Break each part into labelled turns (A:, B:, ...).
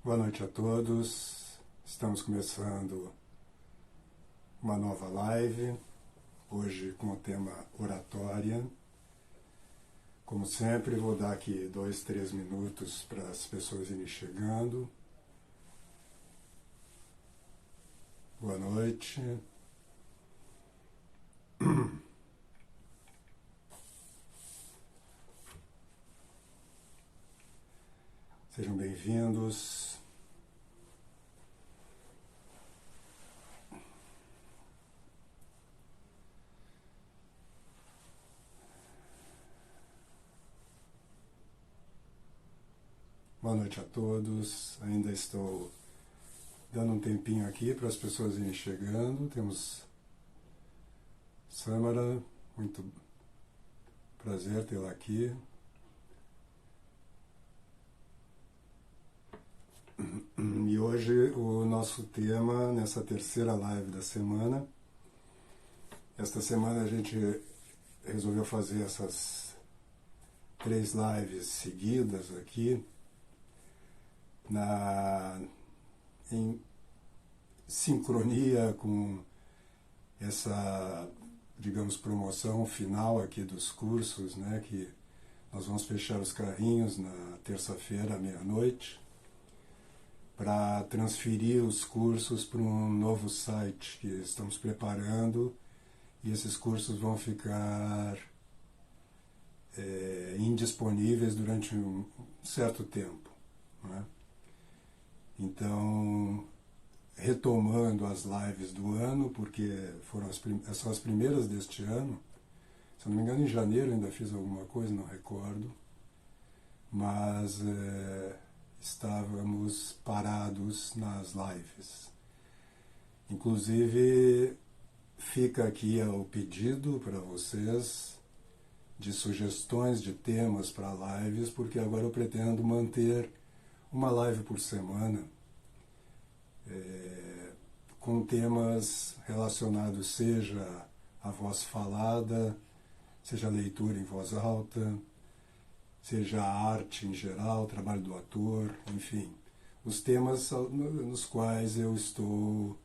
A: Boa noite a todos. Estamos começando uma nova live, hoje com o tema oratória. Como sempre, vou dar aqui 2, 3 minutos para as pessoas irem chegando. Boa noite. Sejam bem-vindos. Boa noite a todos. Ainda estou dando um tempinho aqui para as pessoas irem chegando. Temos Samara, muito prazer tê-la aqui. E hoje o nosso tema, nessa terceira live da semana, esta semana a gente resolveu fazer essas 3 lives seguidas aqui, em sincronia com essa, digamos, promoção final aqui dos cursos, né, que nós vamos fechar os carrinhos na terça-feira à meia-noite, para transferir os cursos para um novo site que estamos preparando, e esses cursos vão ficar indisponíveis durante um certo tempo, né? Então, retomando as lives do ano, porque são as primeiras deste ano, se não me engano em janeiro ainda fiz alguma coisa, não recordo, mas estávamos parados nas lives. Inclusive, fica aqui o pedido para vocês de sugestões de temas para lives, porque agora eu pretendo manter uma live por semana com temas relacionados, seja a voz falada, seja a leitura em voz alta, seja a arte em geral, o trabalho do ator, enfim, os temas nos quais eu estou,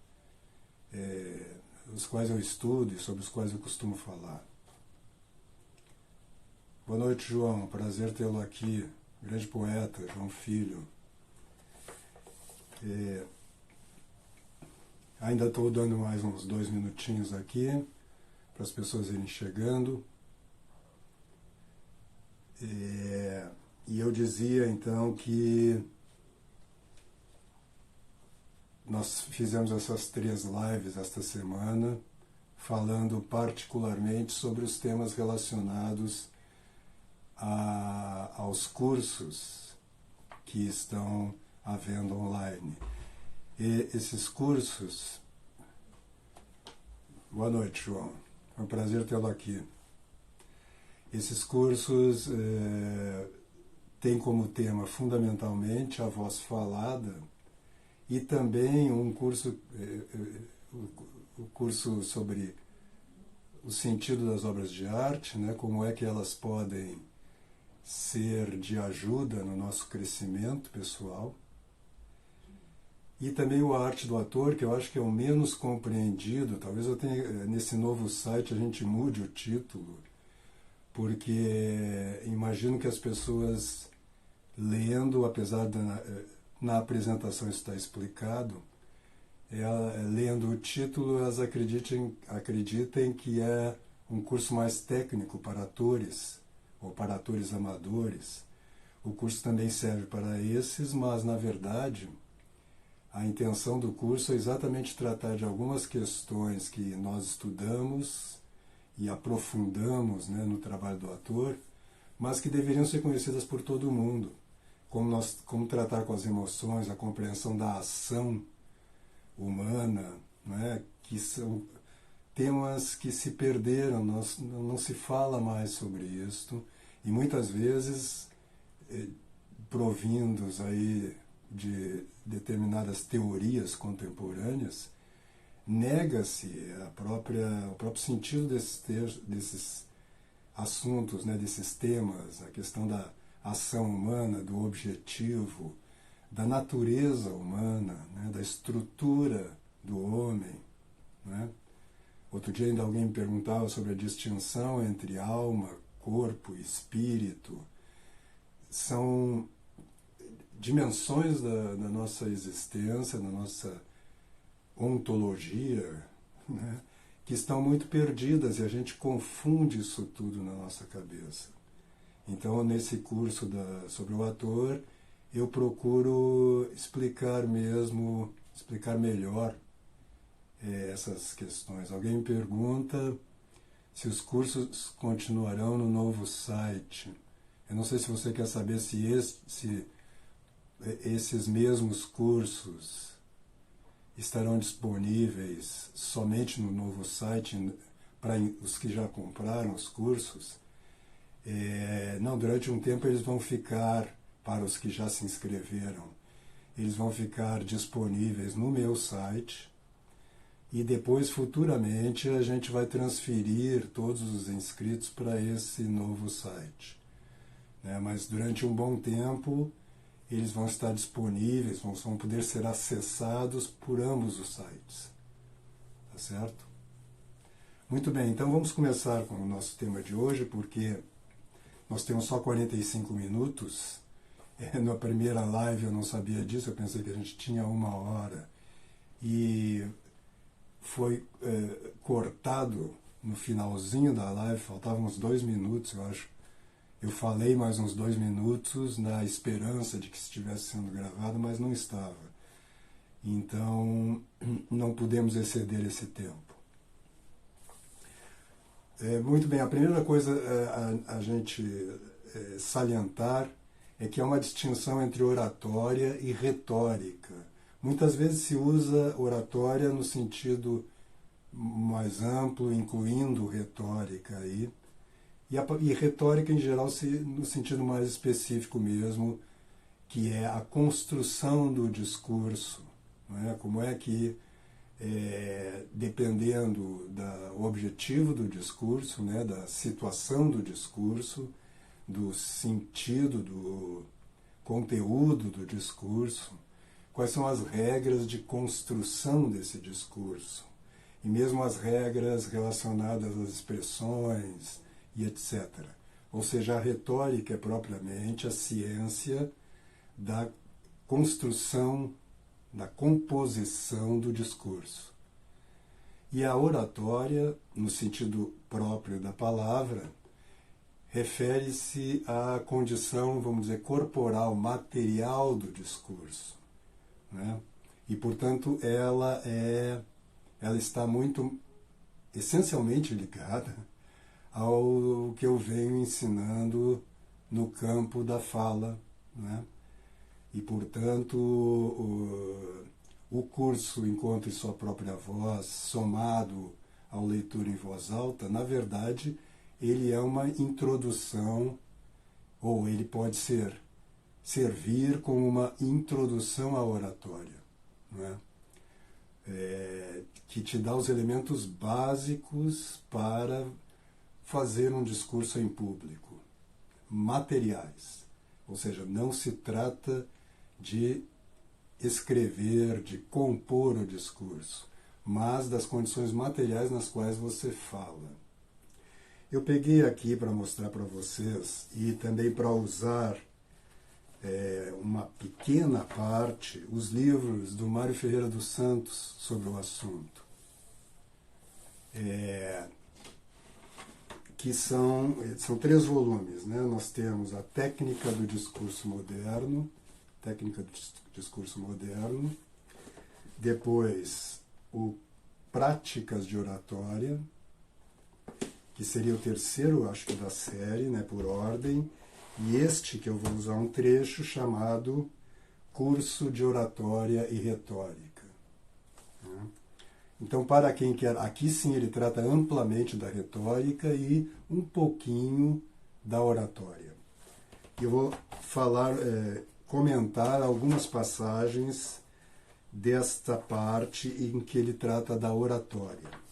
A: os quais eu estudo e sobre os quais eu costumo falar. Boa noite, João, prazer tê-lo aqui, grande poeta, João Filho. Ainda estou dando mais uns 2 minutinhos aqui para as pessoas irem chegando. E eu dizia então que nós fizemos essas 3 lives esta semana, falando particularmente sobre os temas relacionados aos cursos que estão havendo online. E esses cursos... Boa noite, João. É um prazer tê-lo aqui. Esses cursos têm como tema fundamentalmente a voz falada e também um curso, o curso sobre o sentido das obras de arte, né, como é que elas podem ser de ajuda no nosso crescimento pessoal. E também o arte do ator, que eu acho que é o menos compreendido. Talvez eu tenha, nesse novo site a gente mude o título, porque imagino que as pessoas lendo, apesar de na apresentação estar explicado, lendo o título elas acreditem que é um curso mais técnico para atores ou para atores amadores. O curso também serve para esses, mas na verdade a intenção do curso é exatamente tratar de algumas questões que nós estudamos e aprofundamos, né, no trabalho do ator, mas que deveriam ser conhecidas por todo mundo. Como tratar com as emoções, a compreensão da ação humana, né, que são temas que se perderam, não se fala mais sobre isto, e muitas vezes, provindos aí de determinadas teorias contemporâneas, nega-se o próprio sentido desses assuntos, né, desses temas, a questão da ação humana, do objetivo, da natureza humana, né, da estrutura do homem, né? Outro dia ainda alguém me perguntava sobre a distinção entre alma, corpo e espírito. São dimensões da nossa existência, da nossa ontologia, né, que estão muito perdidas e a gente confunde isso tudo na nossa cabeça. Então, nesse curso sobre o ator, eu procuro explicar melhor essas questões. Alguém me pergunta se os cursos continuarão no novo site. Eu não sei se você quer saber se esses mesmos cursos estarão disponíveis somente no novo site para os que já compraram os cursos. Não, durante um tempo eles vão ficar, para os que já se inscreveram, eles vão ficar disponíveis no meu site e depois, futuramente, a gente vai transferir todos os inscritos para esse novo site. Mas durante um bom tempo eles vão estar disponíveis, vão poder ser acessados por ambos os sites. Tá certo? Muito bem, então vamos começar com o nosso tema de hoje, porque nós temos só 45 minutos. Na primeira live eu não sabia disso, eu pensei que a gente tinha 1 hora. E foi cortado no finalzinho da live, faltavam uns 2 minutos, eu acho. Eu falei mais uns 2 minutos na esperança de que estivesse sendo gravado, mas não estava. Então, não pudemos exceder esse tempo. Muito bem, a primeira coisa a gente salientar é que há uma distinção entre oratória e retórica. Muitas vezes se usa oratória no sentido mais amplo, incluindo retórica aí, e retórica em geral no sentido mais específico mesmo, que é a construção do discurso, não é? Como é que, dependendo do objetivo do discurso, né, da situação do discurso, do sentido, do conteúdo do discurso, quais são as regras de construção desse discurso, e mesmo as regras relacionadas às expressões e etc. Ou seja, a retórica é propriamente a ciência da construção, da composição do discurso. E a oratória, no sentido próprio da palavra, refere-se à condição, vamos dizer, corporal, material do discurso, né? E, portanto, ela está muito, essencialmente ligada ao que eu venho ensinando no campo da fala, né? E, portanto, o curso Encontre Sua Própria Voz, somado ao Leitura em Voz Alta, na verdade, ele é uma introdução, ou ele pode servir como uma introdução à oratória, né? Que te dá os elementos básicos para fazer um discurso em público, materiais. Ou seja, não se trata de escrever, de compor o discurso, mas das condições materiais nas quais você fala. Eu peguei aqui para mostrar para vocês e também para usar uma pequena parte, os livros do Mário Ferreira dos Santos sobre o assunto, que são 3 volumes, né? Nós temos a Técnica do Discurso Moderno, depois o Práticas de Oratória, que seria o terceiro, acho que da série, né, por ordem, e este que eu vou usar um trecho chamado Curso de Oratória e Retórica. Então, para quem quer, aqui sim ele trata amplamente da retórica e um pouquinho da oratória. Eu vou comentar algumas passagens desta parte em que ele trata da oratória.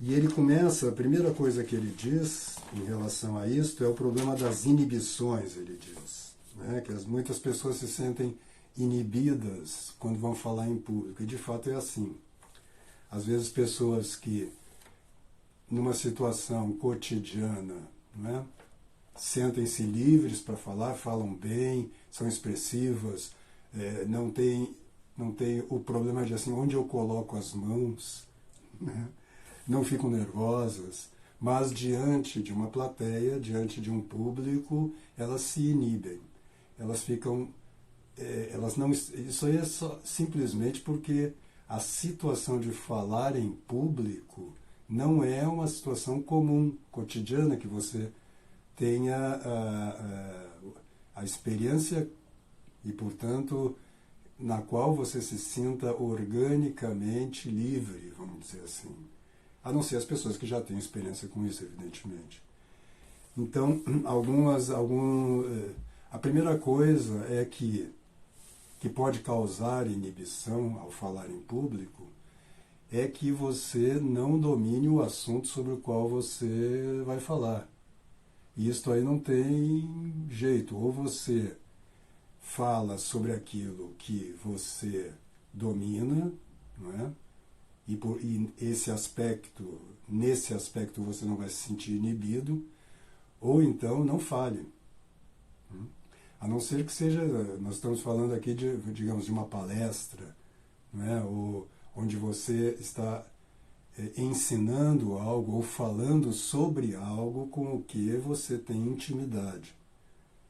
A: E ele começa, a primeira coisa que ele diz em relação a isto é o problema das inibições, ele diz, né? Que muitas pessoas se sentem inibidas quando vão falar em público, e de fato é assim. Às vezes pessoas que, numa situação cotidiana, né, sentem-se livres para falar, falam bem, são expressivas, não tem o problema de assim, onde eu coloco as mãos, né? Não ficam nervosas, mas diante de uma plateia, diante de um público, elas se inibem, elas ficam, elas não, isso aí é só, simplesmente porque a situação de falar em público não é uma situação comum, cotidiana, que você tenha a experiência e, portanto, na qual você se sinta organicamente livre, vamos dizer assim. A não ser as pessoas que já têm experiência com isso, evidentemente. Então, a primeira coisa é que pode causar inibição ao falar em público é que você não domine o assunto sobre o qual você vai falar. E isso aí não tem jeito. Ou você fala sobre aquilo que você domina, não é? E nesse aspecto você não vai se sentir inibido, ou então não fale. A não ser que seja, nós estamos falando aqui digamos, de uma palestra, né? Ou onde você está ensinando algo ou falando sobre algo com o que você tem intimidade.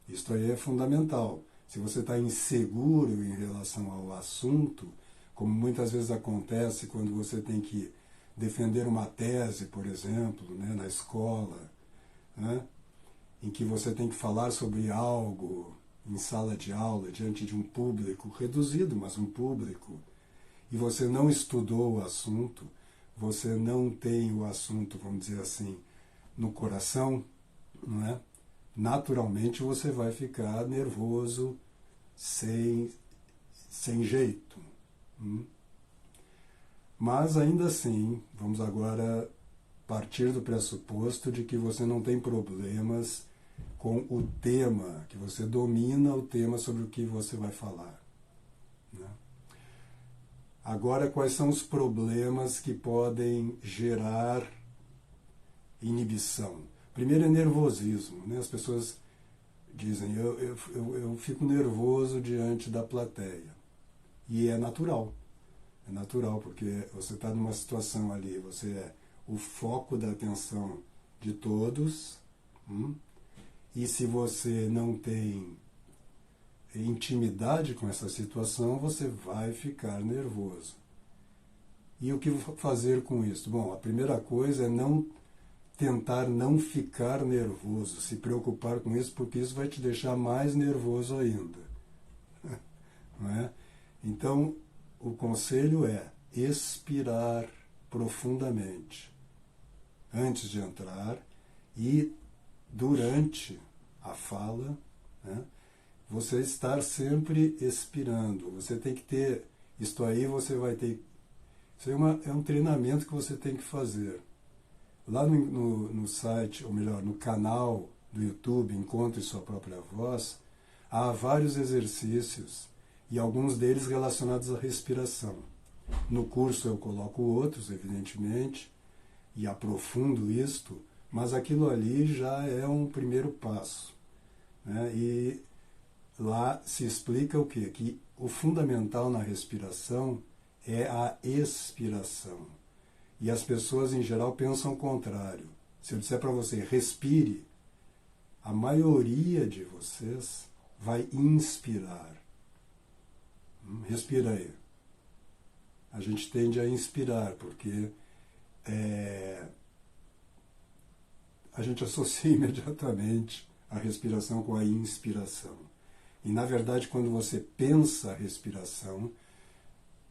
A: Isso aí é fundamental. Se você está inseguro em relação ao assunto, como muitas vezes acontece quando você tem que defender uma tese, por exemplo, né, na escola, né, em que você tem que falar sobre algo em sala de aula, diante de um público reduzido, mas um público, e você não estudou o assunto, você não tem o assunto, vamos dizer assim, no coração, não é? Naturalmente você vai ficar nervoso, sem jeito. Mas ainda assim, vamos agora partir do pressuposto de que você não tem problemas com o tema, que você domina o tema sobre o que você vai falar, né? Agora, quais são os problemas que podem gerar inibição? Primeiro é nervosismo, né? As pessoas dizem, eu fico nervoso diante da plateia. E é natural. É natural, porque você está numa situação ali, você é o foco da atenção de todos, e se você não tem intimidade com essa situação, você vai ficar nervoso. E o que fazer com isso? Bom, a primeira coisa é tentar não ficar nervoso, se preocupar com isso, porque isso vai te deixar mais nervoso ainda. Não é? Então, o conselho é expirar profundamente antes de entrar e durante a fala, né, você estar sempre expirando. Você tem que ter, isto aí você vai ter, isso é um treinamento que você tem que fazer. Lá no site, ou melhor, no canal do YouTube, Encontre Sua Própria Voz, há vários exercícios e alguns deles relacionados à respiração. No curso eu coloco outros, evidentemente, e aprofundo isto, mas aquilo ali já é um primeiro passo, né? E lá se explica o quê? Que o fundamental na respiração é a expiração. E as pessoas, em geral, pensam o contrário. Se eu disser para você, respire, a maioria de vocês vai inspirar. Respira aí. A gente tende a inspirar, porque a gente associa imediatamente a respiração com a inspiração. E, na verdade, quando você pensa a respiração,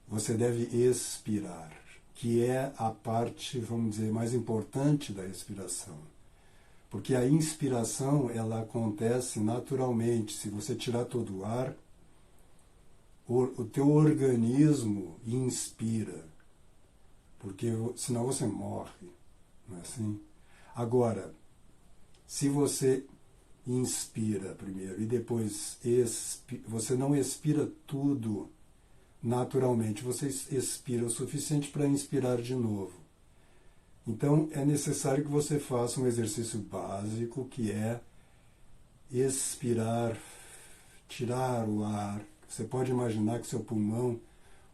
A: você deve expirar, que é a parte, vamos dizer, mais importante da respiração. Porque a inspiração, ela acontece naturalmente. Se você tirar todo o ar, o teu organismo inspira, porque senão você morre, não é assim? Agora, se você inspira primeiro e depois você não expira tudo naturalmente, você expira o suficiente para inspirar de novo. Então é necessário que você faça um exercício básico, que é expirar, tirar o ar. Você pode imaginar que seu pulmão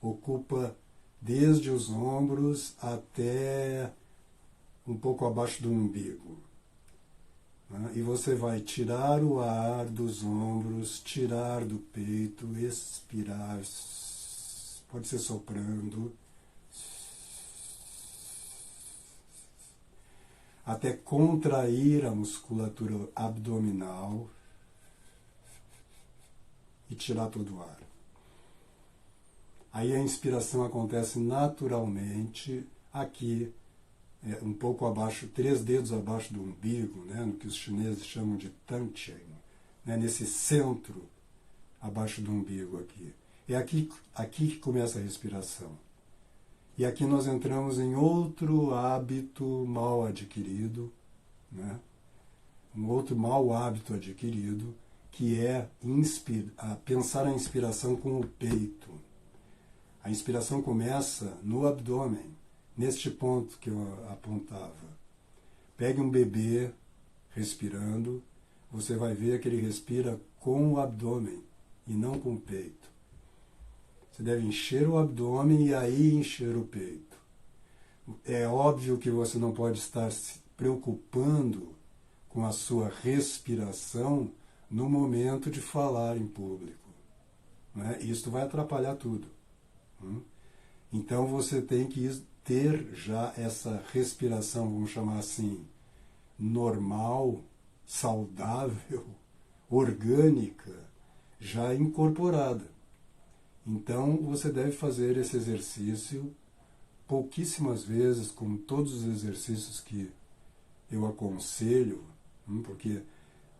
A: ocupa desde os ombros até um pouco abaixo do umbigo. E você vai tirar o ar dos ombros, tirar do peito, expirar, pode ser soprando, até contrair a musculatura abdominal e tirar todo o ar. Aí a inspiração acontece naturalmente aqui, um pouco abaixo, 3 dedos abaixo do umbigo, no que os chineses chamam de Tangchen, nesse centro abaixo do umbigo aqui. É aqui que começa a respiração. E aqui nós entramos em outro hábito mal adquirido, um outro mau hábito adquirido, que é pensar a inspiração com o peito. A inspiração começa no abdômen, neste ponto que eu apontava. Pegue um bebê respirando, você vai ver que ele respira com o abdômen e não com o peito. Você deve encher o abdômen e aí encher o peito. É óbvio que você não pode estar se preocupando com a sua respiração no momento de falar em público. Isso vai atrapalhar tudo. Então você tem que ter já essa respiração, vamos chamar assim, normal, saudável, orgânica, já incorporada. Então você deve fazer esse exercício pouquíssimas vezes, como todos os exercícios que eu aconselho, porque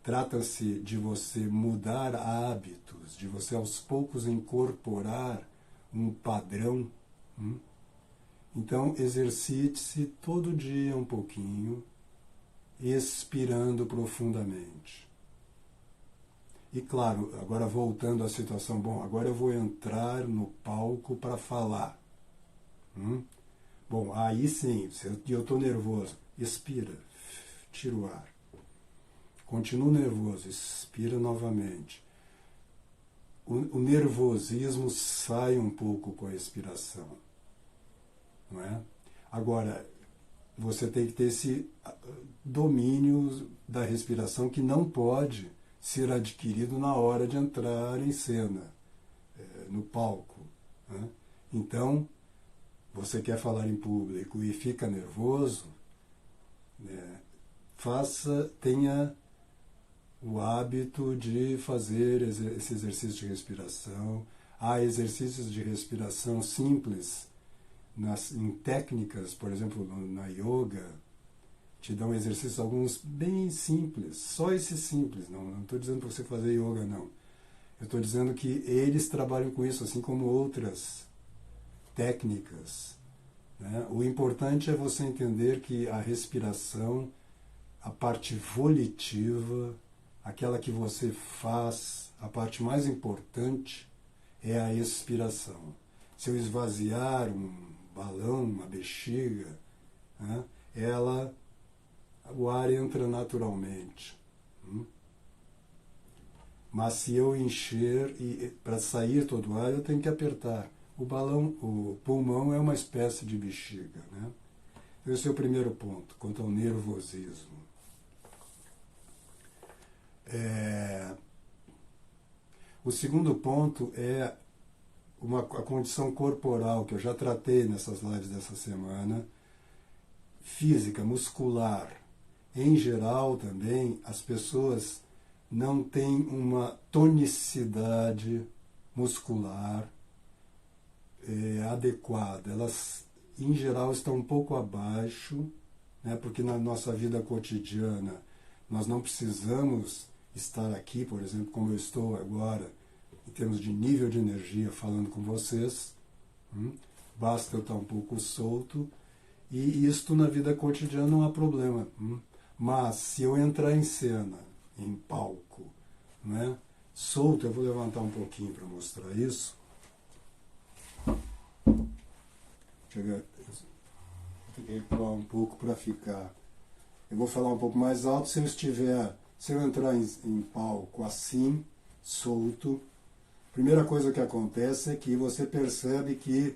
A: trata-se de você mudar hábitos, de você aos poucos incorporar um padrão. Então exercite-se todo dia um pouquinho, expirando profundamente. E claro, agora voltando à situação, agora eu vou entrar no palco para falar. Aí sim, eu estou nervoso, expira, tira o ar. Continuo nervoso, expira novamente. O nervosismo sai um pouco com a expiração. Não é? Agora, você tem que ter esse domínio da respiração que não pode ser adquirido na hora de entrar em cena, no palco. Então, você quer falar em público e fica nervoso, tenha o hábito de fazer esse exercício de respiração. Há exercícios de respiração simples em técnicas, por exemplo, na yoga, te dão exercícios alguns bem simples, só esse simples, não estou dizendo para você fazer yoga, não. Eu estou dizendo que eles trabalham com isso, assim como outras técnicas. O importante é você entender que a respiração, a parte volitiva, aquela que você faz, a parte mais importante é a expiração. Se eu esvaziar um balão, uma bexiga, o ar entra naturalmente. Mas se eu encher, para sair todo o ar, eu tenho que apertar. O pulmão é uma espécie de bexiga. Esse é o primeiro ponto, quanto ao nervosismo. O segundo ponto é a condição corporal, que eu já tratei nessas lives dessa semana, física, muscular. Em geral, também, as pessoas não têm uma tonicidade muscular adequada. Elas, em geral, estão um pouco abaixo, porque na nossa vida cotidiana nós não precisamos estar aqui, por exemplo, como eu estou agora, em termos de nível de energia, falando com vocês. Basta eu estar um pouco solto, e isto na vida cotidiana não há problema. Mas se eu entrar em cena em palco, não é? Solto, eu vou levantar um pouquinho para mostrar isso. Vou ter que recuar um pouco para ficar. Eu vou falar um pouco mais alto. Se eu entrar em palco assim, solto, a primeira coisa que acontece é que você percebe que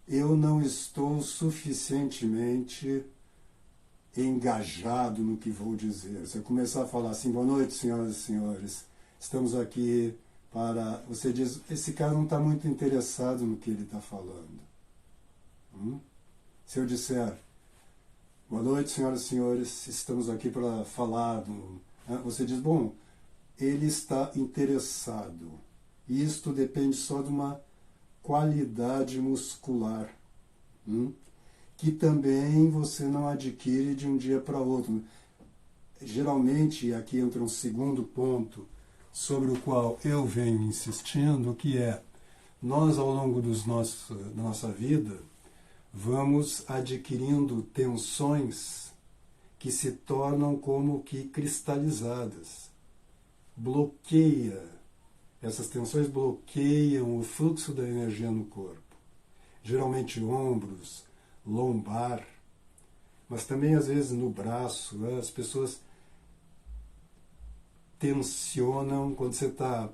A: eu não estou suficientemente engajado no que vou dizer. Se eu começar a falar assim, boa noite, senhoras e senhores, estamos aqui para... Você diz, esse cara não está muito interessado no que ele está falando. Se eu disser, boa noite, senhoras e senhores, estamos aqui para falar... Você diz, bom, ele está interessado. Isto depende só de uma qualidade muscular, que também você não adquire de um dia para outro. Geralmente, aqui entra um segundo ponto sobre o qual eu venho insistindo, que é, nós ao longo da nossa vida, vamos adquirindo tensões que se tornam como que cristalizadas. Essas tensões bloqueiam o fluxo da energia no corpo. Geralmente ombros, lombar, mas também às vezes no braço. As pessoas tensionam quando você está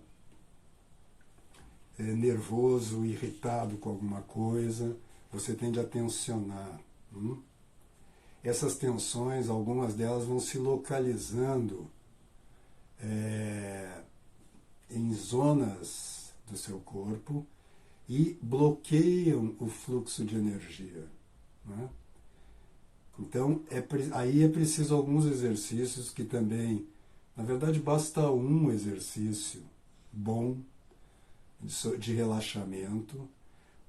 A: nervoso, irritado com alguma coisa, você tende a tensionar. Essas tensões, algumas delas vão se localizando em zonas do seu corpo e bloqueiam o fluxo de energia. Então, aí é preciso alguns exercícios que também, na verdade, basta um exercício bom de relaxamento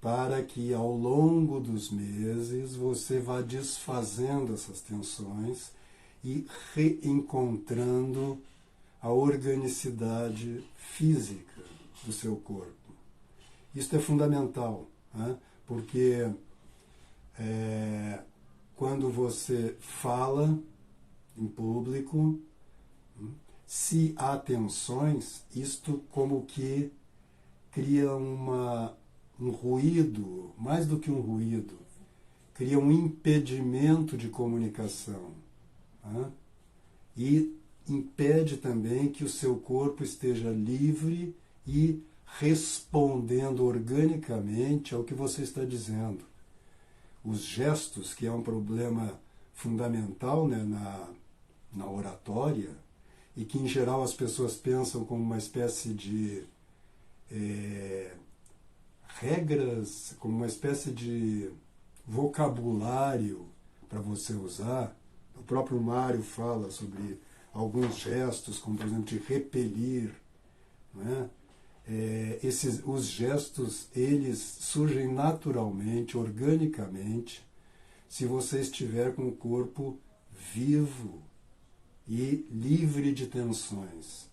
A: para que ao longo dos meses você vá desfazendo essas tensões e reencontrando a organicidade física do seu corpo. Isso é fundamental, porque quando você fala em público, se há tensões, isto como que cria um ruído, mais do que um ruído, cria um impedimento de comunicação. E impede também que o seu corpo esteja livre e respondendo organicamente ao que você está dizendo. Os gestos, que é um problema fundamental, na oratória, e que em geral as pessoas pensam como uma espécie de regras, como uma espécie de vocabulário para você usar. O próprio Mário fala sobre alguns gestos, como por exemplo de repelir. Os gestos, eles surgem naturalmente, organicamente, se você estiver com o corpo vivo e livre de tensões.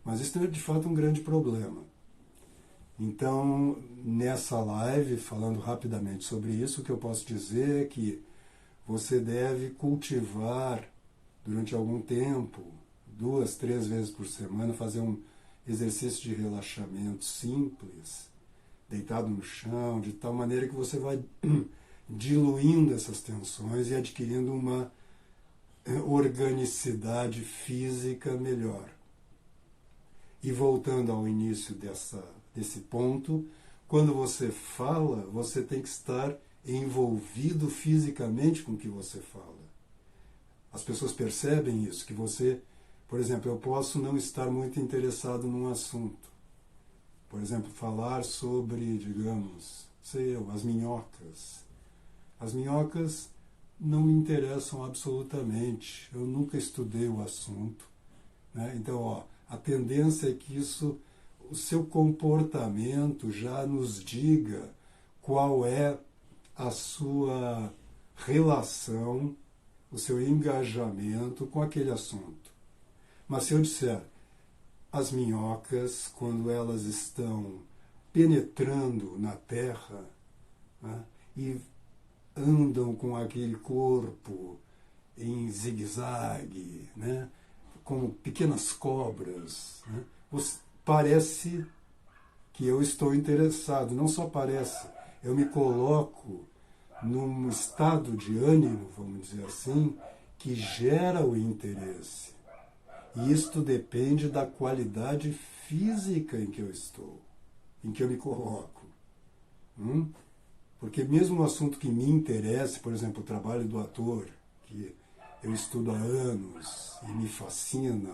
A: Mas isso é de fato um grande problema. Então, nessa live, falando rapidamente sobre isso, o que eu posso dizer é que você deve cultivar durante algum tempo, 2, 3 vezes por semana, fazer um exercício de relaxamento simples, deitado no chão, de tal maneira que você vai diluindo essas tensões e adquirindo uma organicidade física melhor. E voltando ao início desse ponto, quando você fala, você tem que estar envolvido fisicamente com o que você fala. As pessoas percebem isso, que você, por exemplo, eu posso não estar muito interessado num assunto. Por exemplo, falar sobre, digamos, as minhocas. As minhocas não me interessam absolutamente. Eu nunca estudei o assunto. Então, a tendência é que o seu comportamento já nos diga qual é a sua relação, o seu engajamento com aquele assunto. Mas se eu disser, as minhocas, quando elas estão penetrando na terra, e andam com aquele corpo em zigue-zague, como pequenas cobras, né? Parece que eu estou interessado, não só parece, eu me coloco num estado de ânimo, vamos dizer assim, que gera o interesse. E isto depende da qualidade física em que eu estou, em que eu me coloco. Porque mesmo um assunto que me interessa, por exemplo, o trabalho do ator, que eu estudo há anos e me fascina,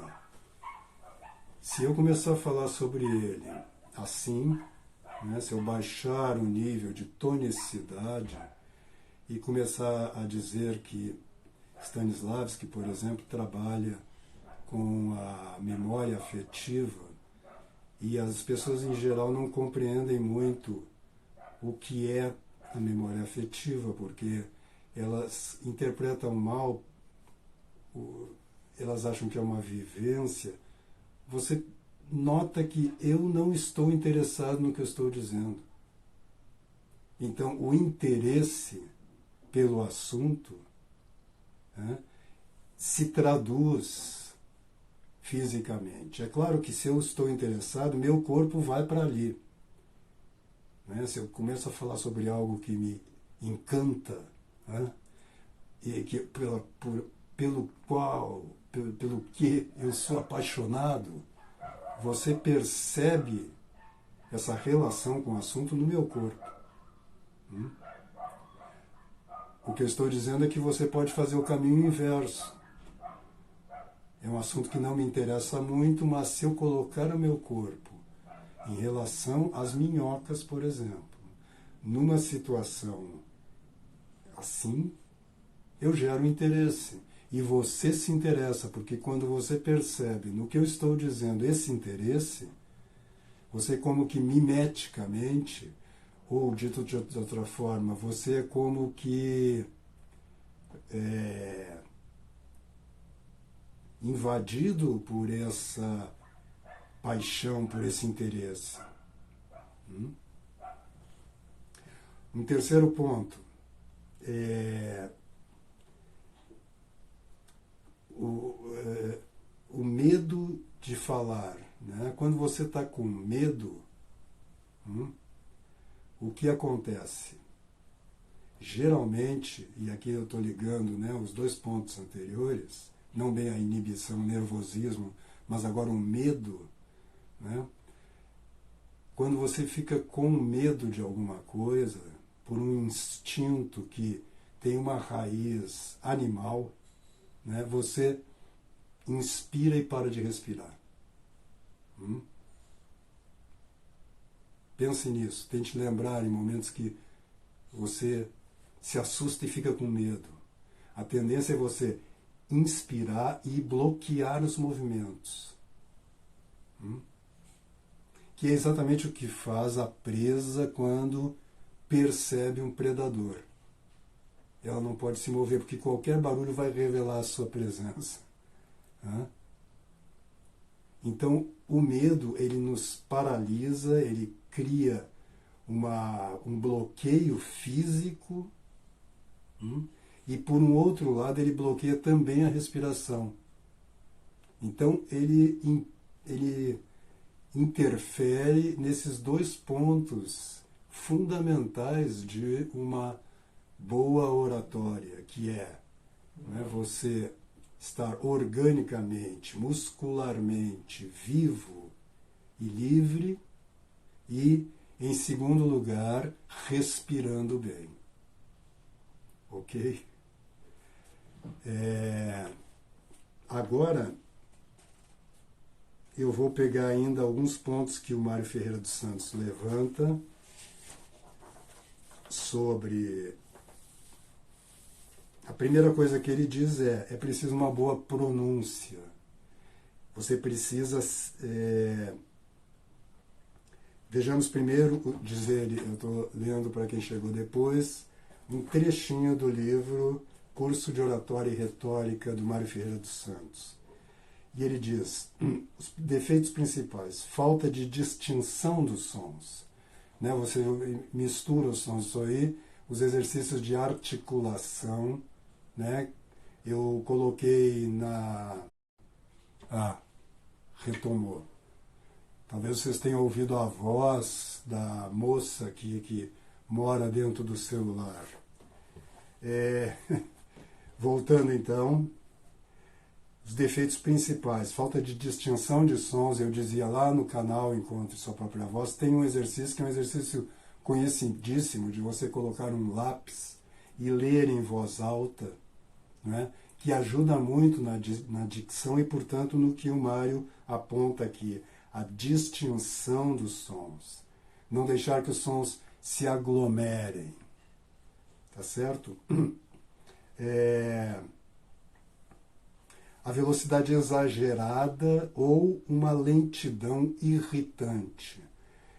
A: se eu começar a falar sobre ele assim, né, se eu baixar o nível de tonicidade e começar a dizer que Stanislavski, por exemplo, trabalha com a memória afetiva e as pessoas em geral não compreendem muito o que é a memória afetiva, porque elas interpretam mal, elas acham que é uma vivência. Você nota que eu não estou interessado no que eu estou dizendo. Então, o interesse pelo assunto, né, se traduz fisicamente. É claro que se eu estou interessado, meu corpo vai para ali. Né? Se eu começo a falar sobre algo que me encanta, né, e que, pelo que eu sou apaixonado, você percebe essa relação com o assunto no meu corpo. O que eu estou dizendo é que você pode fazer o caminho inverso. É um assunto que não me interessa muito, mas se eu colocar o meu corpo em relação às minhocas, por exemplo, numa situação assim, eu gero interesse. E você se interessa, porque quando você percebe no que eu estou dizendo esse interesse, você como que mimeticamente, ou dito de outra forma, você é como que invadido por essa paixão, por esse interesse. Um terceiro ponto é o medo de falar. Né? Quando você está com medo, o que acontece? Geralmente, e aqui eu estou ligando, né, os dois pontos anteriores, não bem a inibição, o nervosismo, mas agora o medo, né? Quando você fica com medo de alguma coisa, por um instinto que tem uma raiz animal, né, você inspira e para de respirar. Pense nisso, tente lembrar em momentos que você se assusta e fica com medo. A tendência é você inspirar e bloquear os movimentos. Que é exatamente o que faz a presa quando percebe um predador. Ela não pode se mover, porque qualquer barulho vai revelar a sua presença. Então, o medo, ele nos paralisa, ele cria um bloqueio físico, e por um outro lado ele bloqueia também a respiração. Então ele interfere nesses dois pontos fundamentais de uma boa oratória, que é, né, você estar organicamente, muscularmente vivo e livre e, em segundo lugar, respirando bem. Ok? Agora, eu vou pegar ainda alguns pontos que o Mário Ferreira dos Santos levanta sobre... A primeira coisa que ele diz é preciso uma boa pronúncia. Você precisa... Vejamos primeiro, diz ele, eu estou lendo para quem chegou depois, um trechinho do livro Curso de Oratória e Retórica, do Mário Ferreira dos Santos. E ele diz, os defeitos principais, falta de distinção dos sons. Né? Você mistura os sons, isso aí, os exercícios de articulação, né? Eu coloquei Ah, retomou. Talvez vocês tenham ouvido a voz da moça que mora dentro do celular. Voltando então, os defeitos principais, falta de distinção de sons, eu dizia lá no canal Encontre Sua Própria Voz, tem um exercício que é um exercício conhecidíssimo de você colocar um lápis e ler em voz alta, né, que ajuda muito na dicção e, portanto, no que o Mário aponta aqui, a distinção dos sons. Não deixar que os sons se aglomerem. Tá certo? A velocidade exagerada ou uma lentidão irritante.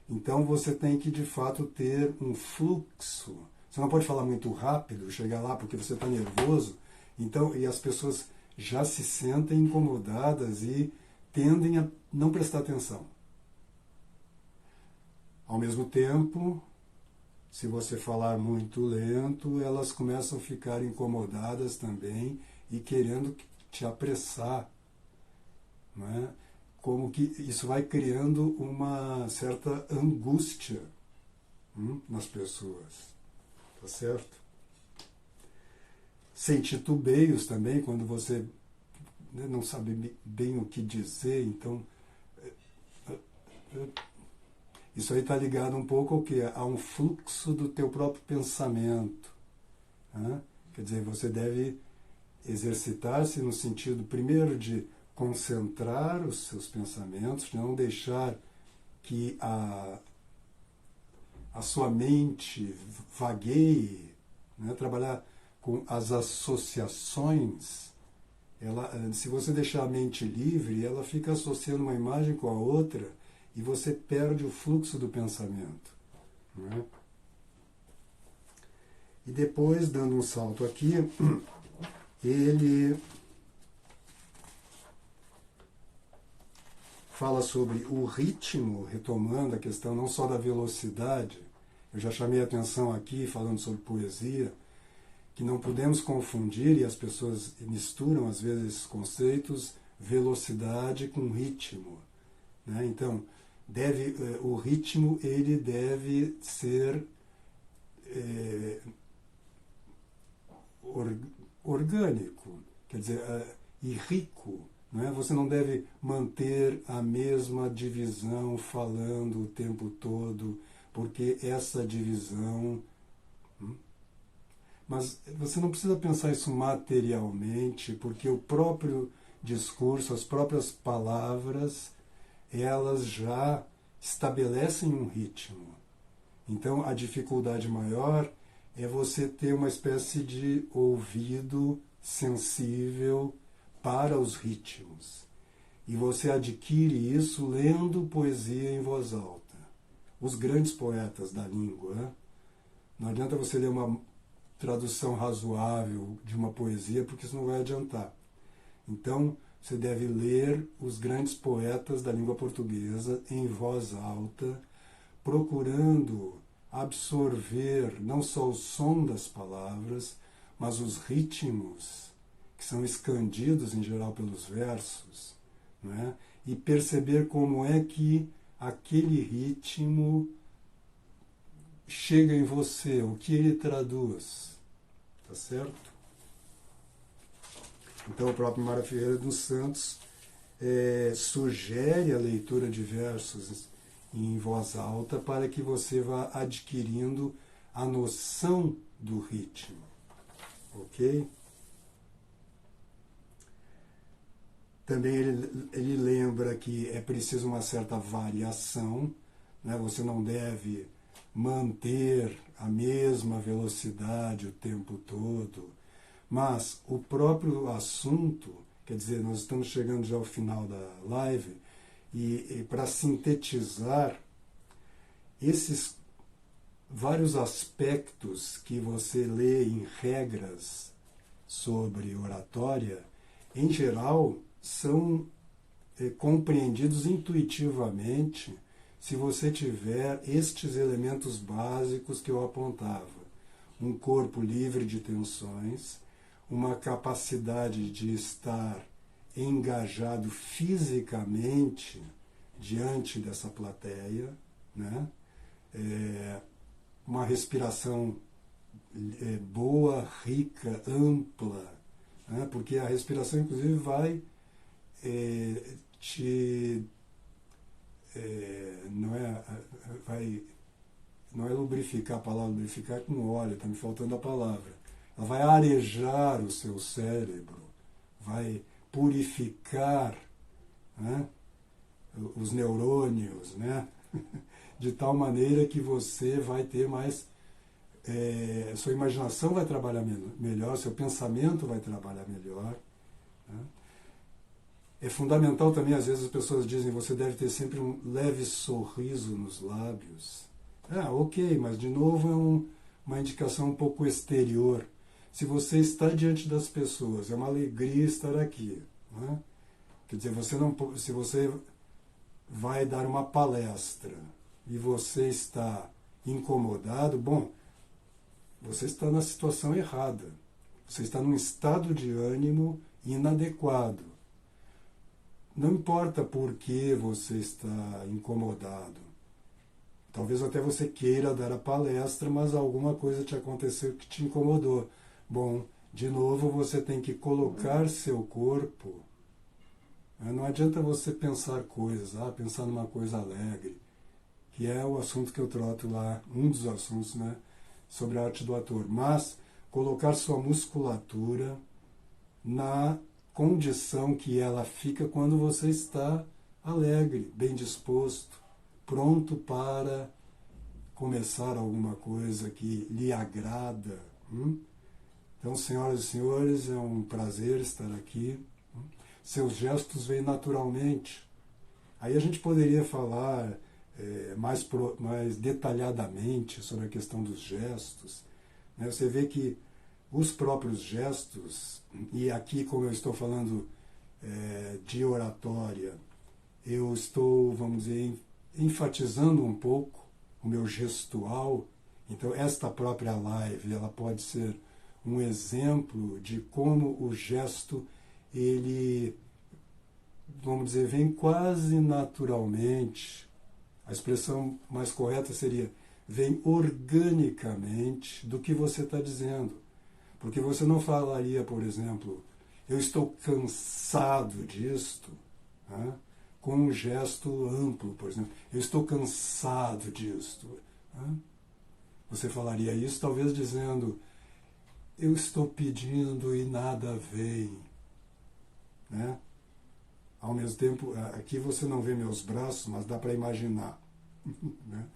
A: Então você tem que, de fato, ter um fluxo. Você não pode falar muito rápido, chegar lá porque você está nervoso. Então, e as pessoas já se sentem incomodadas e tendem a não prestar atenção. Ao mesmo tempo, se você falar muito lento, elas começam a ficar incomodadas também e querendo te apressar, não é? Como que isso vai criando uma certa angústia nas pessoas, tá certo? Sem titubeios também, quando você não sabe bem o que dizer, então isso aí está ligado um pouco ao que? A um fluxo do teu próprio pensamento, né? Quer dizer, você deve exercitar-se no sentido, primeiro, de concentrar os seus pensamentos, de não deixar que a sua mente vagueie, né? Trabalhar com as associações. Se você deixar a mente livre, ela fica associando uma imagem com a outra e você perde o fluxo do pensamento, né? E depois, dando um salto aqui, ele fala sobre o ritmo, retomando a questão não só da velocidade. Eu já chamei a atenção aqui, falando sobre poesia, que não podemos confundir, e as pessoas misturam às vezes esses conceitos, velocidade com ritmo, né? Então, o ritmo ele deve ser orgânico, quer dizer, e rico. Não é? Você não deve manter a mesma divisão falando o tempo todo, porque essa divisão... Mas você não precisa pensar isso materialmente, porque o próprio discurso, as próprias palavras, elas já estabelecem um ritmo. Então, a dificuldade maior é você ter uma espécie de ouvido sensível para os ritmos. E você adquire isso lendo poesia em voz alta. Os grandes poetas da língua, não adianta você ler uma tradução razoável de uma poesia, porque isso não vai adiantar. Então, você deve ler os grandes poetas da língua portuguesa em voz alta, procurando absorver não só o som das palavras, mas os ritmos que são escandidos em geral pelos versos, não é? E perceber como é que aquele ritmo chega em você, o que ele traduz, tá certo? Então o próprio Mário Ferreira dos Santos sugere a leitura de versos em voz alta para que você vá adquirindo a noção do ritmo, ok? Também ele lembra que é preciso uma certa variação, né? Você não deve manter a mesma velocidade o tempo todo, mas o próprio assunto, quer dizer, nós estamos chegando já ao final da live, e para sintetizar esses vários aspectos que você lê em regras sobre oratória, em geral, são compreendidos intuitivamente se você tiver estes elementos básicos que eu apontava. Um corpo livre de tensões, uma capacidade de estar engajado fisicamente diante dessa plateia, né? Uma respiração boa, rica, ampla, né? Porque a respiração, inclusive, vai não é lubrificar, a palavra lubrificar é com óleo, está me faltando a palavra. Ela vai arejar o seu cérebro, vai purificar, né, os neurônios, né, de tal maneira que você vai ter mais... sua imaginação vai trabalhar melhor, seu pensamento vai trabalhar melhor. Né? É fundamental também, às vezes as pessoas dizem, você deve ter sempre um leve sorriso nos lábios. Ok, mas de novo é uma indicação um pouco exterior. Se você está diante das pessoas, é uma alegria estar aqui. Né? Quer dizer, se você vai dar uma palestra e você está incomodado, bom, você está na situação errada. Você está num estado de ânimo inadequado. Não importa por que você está incomodado. Talvez até você queira dar a palestra, mas alguma coisa te aconteceu que te incomodou. Bom, de novo você tem que colocar seu corpo. Não adianta você pensar coisas, pensar numa coisa alegre, que é o assunto que eu trato lá, um dos assuntos, né, sobre a arte do ator. Mas colocar sua musculatura na condição que ela fica quando você está alegre, bem disposto, pronto para começar alguma coisa que lhe agrada. Então, senhoras e senhores, é um prazer estar aqui. Seus gestos vêm naturalmente. Aí a gente poderia falar mais detalhadamente sobre a questão dos gestos. Né? Você vê que os próprios gestos, e aqui como eu estou falando de oratória, eu estou, vamos dizer, enfatizando um pouco o meu gestual. Então esta própria live, ela pode ser um exemplo de como o gesto, ele, vamos dizer, vem quase naturalmente. A expressão mais correta seria, vem organicamente do que você está dizendo. Porque você não falaria, por exemplo, eu estou cansado disto, né? Com um gesto amplo, por exemplo, eu estou cansado disto. Né? Você falaria isso talvez dizendo, eu estou pedindo e nada vem. Né? Ao mesmo tempo, aqui você não vê meus braços, mas dá para imaginar. Né?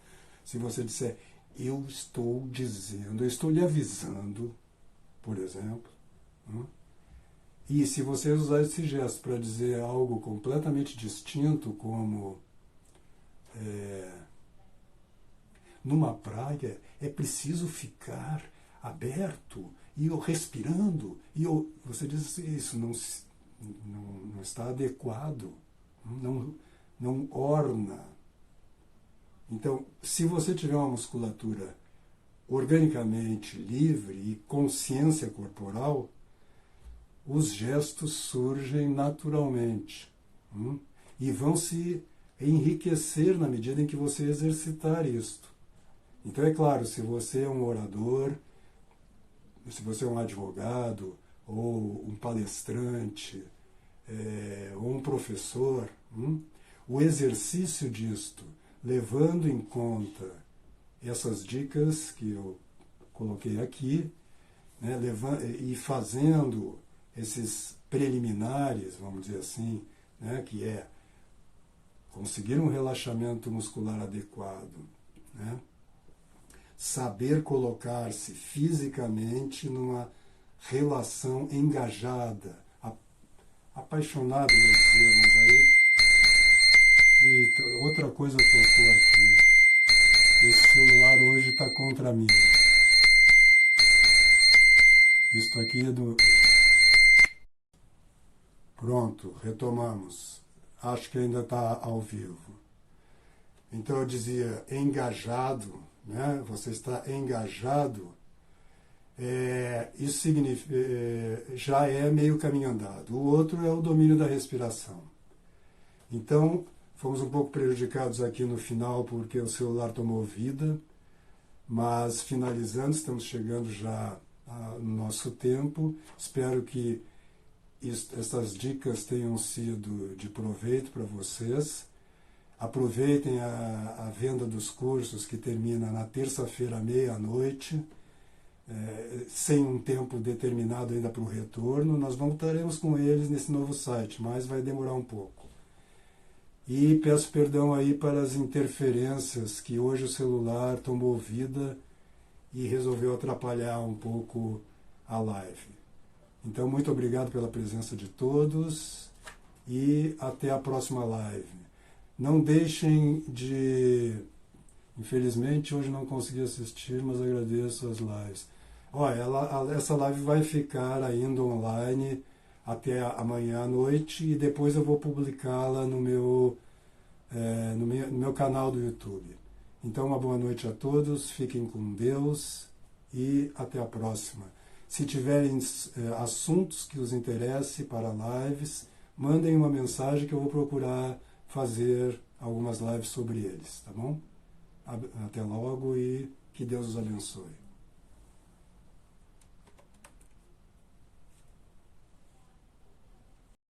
A: Se você disser, eu estou dizendo, eu estou lhe avisando, por exemplo. Né? E se você usar esse gesto para dizer algo completamente distinto, como numa praia é preciso ficar aberto e respirando, você diz assim, isso não está adequado, não orna. Então, se você tiver uma musculatura organicamente livre e consciência corporal, os gestos surgem naturalmente e vão se enriquecer na medida em que você exercitar isto. Então, é claro, se você é um orador, se você é um advogado, ou um palestrante, ou um professor, o exercício disto, levando em conta essas dicas que eu coloquei aqui, né, e fazendo esses preliminares, vamos dizer assim, né, que é conseguir um relaxamento muscular adequado, né, saber colocar-se fisicamente numa relação engajada, apaixonado, vou dizer, mas aí... E outra coisa tocou aqui. Esse celular hoje está contra mim. Isto aqui é do... Pronto, retomamos. Acho que ainda está ao vivo. Então eu dizia, engajado, né? Você está engajado Isso significa, já é meio caminho andado. O outro é o domínio da respiração. Então, fomos um pouco prejudicados aqui no final porque o celular tomou vida, mas finalizando, estamos chegando já no nosso tempo. Espero que essas dicas tenham sido de proveito para vocês. Aproveitem a venda dos cursos que termina na terça-feira à meia-noite, sem um tempo determinado ainda para o retorno. Nós voltaremos com eles nesse novo site, mas vai demorar um pouco. E peço perdão aí para as interferências que hoje o celular tomou vida e resolveu atrapalhar um pouco a live. Então, muito obrigado pela presença de todos e até a próxima live. Não deixem de... Infelizmente, hoje não consegui assistir, mas agradeço as lives. Essa live vai ficar ainda online até amanhã à noite e depois eu vou publicá-la no meu canal do YouTube. Então, uma boa noite a todos, fiquem com Deus e até a próxima. Se tiverem assuntos que os interessem para lives, mandem uma mensagem que eu vou procurar fazer algumas lives sobre eles, tá bom? Até logo e que Deus os abençoe.